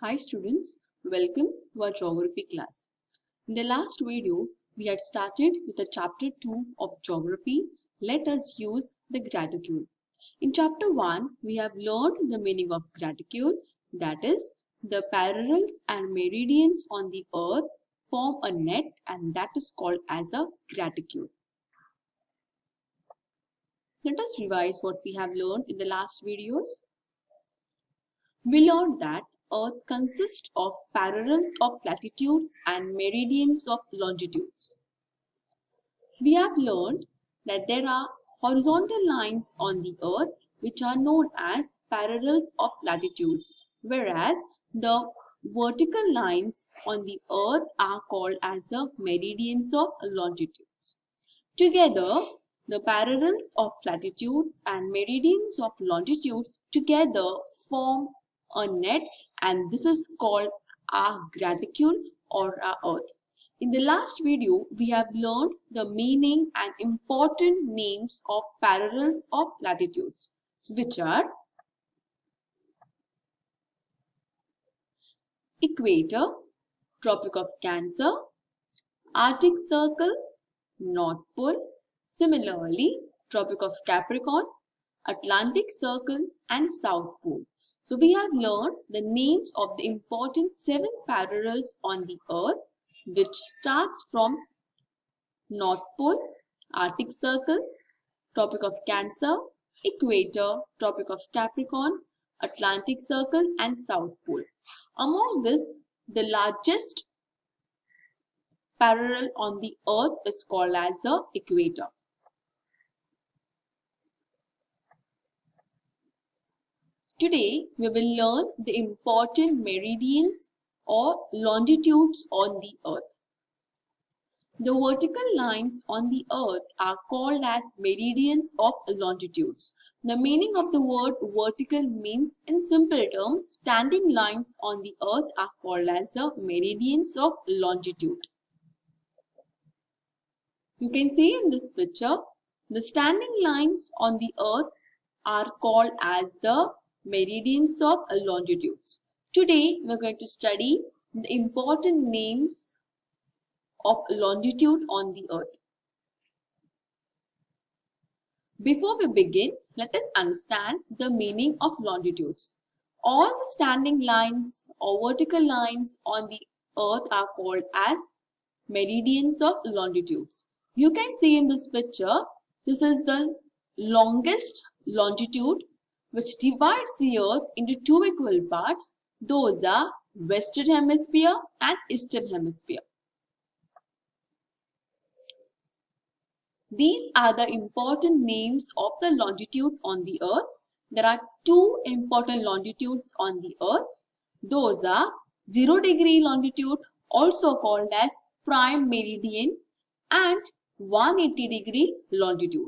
Hi students, welcome to our geography class. In the last video, we had started with the chapter 2 of geography. Let us use the graticule. In chapter 1, we have learned the meaning of graticule, that is, the parallels and meridians on the earth form a net and that is called as a graticule. Let us revise what we have learned in the last videos. We learned that Earth consists of parallels of latitudes and meridians of longitudes. We have learned that there are horizontal lines on the Earth which are known as parallels of latitudes, whereas the vertical lines on the Earth are called as the meridians of longitudes. Together, the parallels of latitudes and meridians of longitudes together form a net, and this is called our graticule or our earth. In the last video, we have learned the meaning and important names of parallels of latitudes, which are equator, Tropic of Cancer, Arctic Circle, North Pole. Similarly, Tropic of Capricorn, Atlantic Circle and South Pole. So we have learned the names of the important 7 parallels on the Earth, which starts from North Pole, Arctic Circle, Tropic of Cancer, Equator, Tropic of Capricorn, Atlantic Circle and South Pole. Among this, the largest parallel on the Earth is called as the equator. Today, we will learn the important meridians or longitudes on the Earth. The vertical lines on the Earth are called as meridians of longitudes. The meaning of the word vertical means, in simple terms, standing lines on the Earth are called as the meridians of longitude. You can see in this picture, the standing lines on the Earth are called as the meridians of longitudes. Today, we are going to study the important names of longitude on the Earth. Before we begin, let us understand the meaning of longitudes. All the standing lines or vertical lines on the Earth are called as meridians of longitudes. You can see in this picture, this is the longest longitude which divides the Earth into 2 equal parts. Those are Western Hemisphere and Eastern Hemisphere. These are the important names of the longitude on the Earth. There are 2 important longitudes on the Earth. Those are 0 degree longitude, also called as prime meridian, and 180 degree longitude.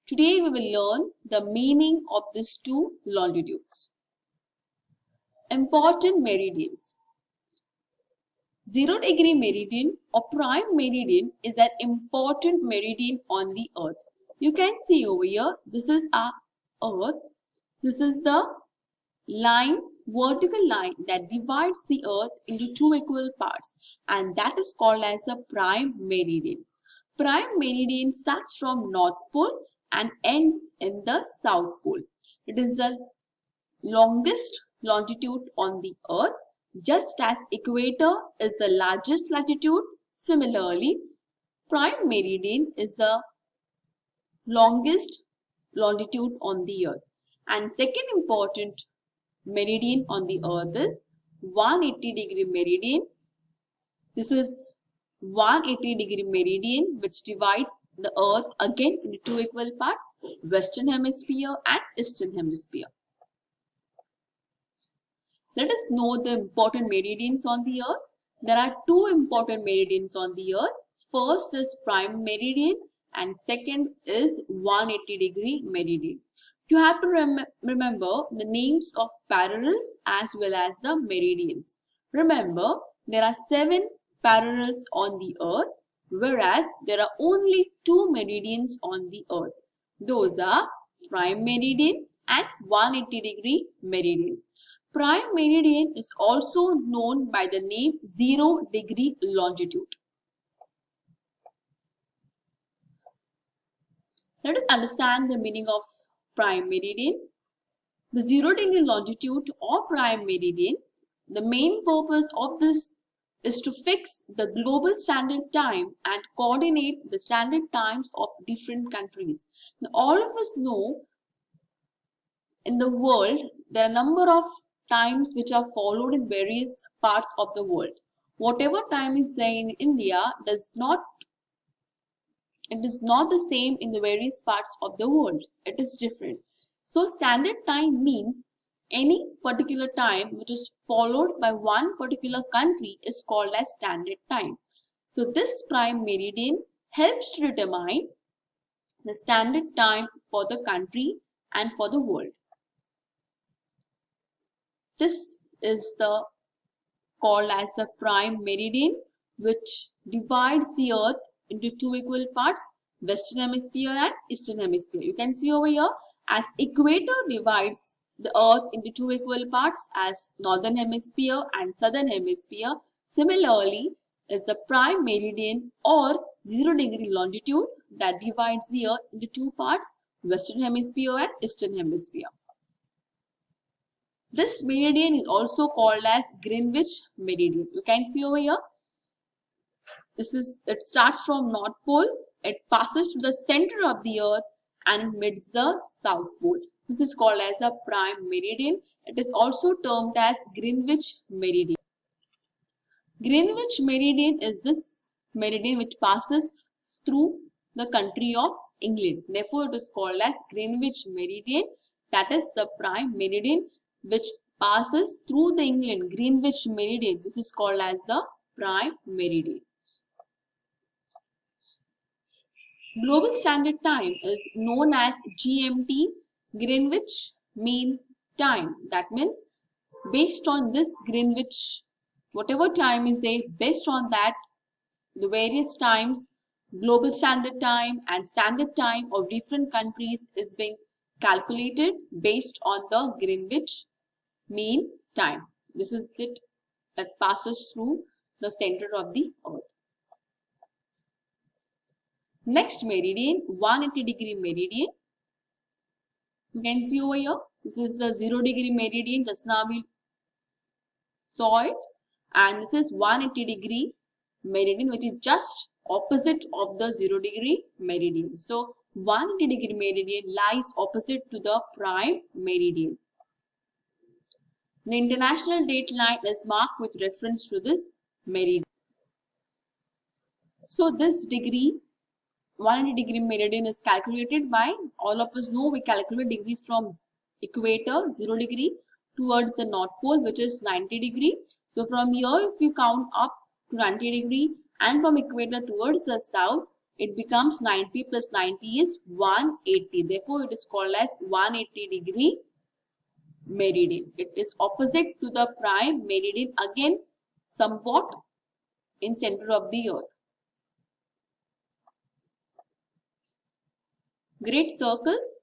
Today we will learn the meaning of these 2 longitudes. Important meridians. 0 degree meridian or prime meridian is an important meridian on the Earth. You can see over here, this is our Earth. This is the line, vertical line that divides the Earth into 2 equal parts, and that is called as a prime meridian. Prime meridian starts from North Pole and ends in the South Pole. It is the longest longitude on the Earth, just as equator is the largest latitude. Similarly, prime meridian is the longest longitude on the Earth. And second important meridian on the Earth is 180 degree meridian. This is 180 degree meridian which divides the Earth again into 2 equal parts, Western Hemisphere and Eastern Hemisphere. Let us know the important meridians on the Earth. There are 2 important meridians on the Earth. First is prime meridian and second is 180 degree meridian. You have to remember the names of parallels as well as the meridians. Remember, there are 7 parallels on the Earth, whereas there are only 2 meridians on the Earth. Those are prime meridian and 180 degree meridian. Prime meridian is also known by the name 0-degree longitude. Let us understand the meaning of prime meridian. The 0-degree longitude or prime meridian, the main purpose of this is to fix the global standard time and coordinate the standard times of different countries. Now, all of us know in the world there are a number of times which are followed in various parts of the world. Whatever time is there in India it is not the same in the various parts of the world. It is different. So standard time means any particular time which is followed by one particular country is called as standard time. So this prime meridian helps to determine the standard time for the country and for the world. This is the called as the prime meridian, which divides the earth into two equal parts, western hemisphere and eastern hemisphere. You can see over here as equator divides the earth into two equal parts as northern hemisphere and southern hemisphere. Similarly is the prime meridian or 0-degree longitude that divides the earth into two parts, western hemisphere and eastern hemisphere. This meridian is also called as Greenwich meridian. You can see over here. It starts from North Pole. It passes to the center of the earth and meets the South Pole. This is called as a prime meridian. It is also termed as Greenwich meridian. Greenwich meridian is this meridian which passes through the country of England. Therefore, it is called as Greenwich meridian. That is the prime meridian which passes through the England. Greenwich meridian. This is called as the prime meridian. Global Standard Time is known as GMT, Greenwich Mean Time. That means based on this Greenwich, whatever time is there, based on that, the various times, Global Standard Time and Standard Time of different countries is being calculated based on the Greenwich Mean Time. This is it that passes through the center of the earth. Next meridian, 180-degree meridian. You can see over here, this is the 0-degree meridian. Just now we saw it. And this is 180-degree meridian, which is just opposite of the 0-degree meridian. So 180-degree meridian lies opposite to the prime meridian. The international date line is marked with reference to this meridian. So this 180-degree meridian is calculated by, all of us know we calculate degrees from equator 0 degree towards the North Pole, which is 90 degree. So from here if you count up to 90 degree and from equator towards the south, it becomes 90 plus 90 is 180. Therefore it is called as 180-degree meridian. It is opposite to the prime meridian, again somewhat in center of the earth. Great circles.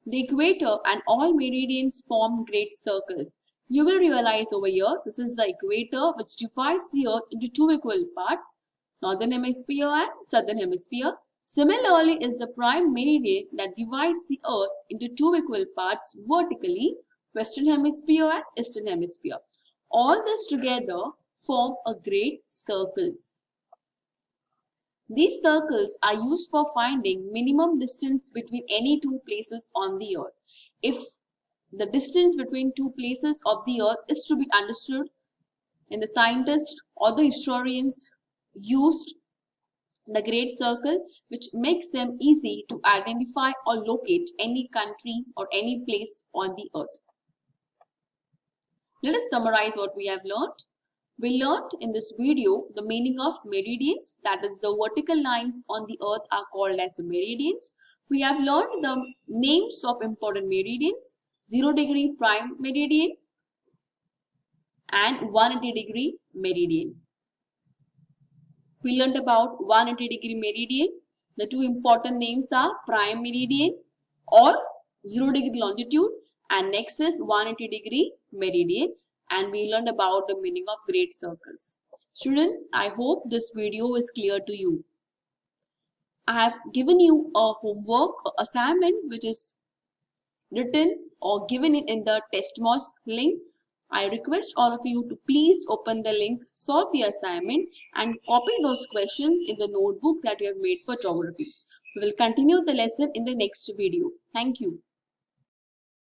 The equator and all meridians form great circles. You will realize over here, this is the equator which divides the earth into two equal parts, northern hemisphere and southern hemisphere. Similarly is the prime meridian that divides the earth into two equal parts vertically, western hemisphere and eastern hemisphere. All this together form a great circles. These circles are used for finding minimum distance between any two places on the earth. If the distance between two places of the earth is to be understood, and the scientists or the historians used the great circle, which makes them easy to identify or locate any country or any place on the earth. Let us summarize what we have learned. We learnt in this video the meaning of meridians, that is the vertical lines on the earth are called as the meridians. We have learned the names of important meridians, 0-degree prime meridian and 180-degree meridian. We learned about 180-degree meridian. The two important names are prime meridian or 0-degree longitude And next is 180-degree meridian, and we learned about the meaning of great circles. Students, I hope this video is clear to you. I have given you a homework assignment which is written or given in the TestMoss link. I request all of you to please open the link, solve the assignment and copy those questions in the notebook that you have made for geography. We will continue the lesson in the next video. Thank you.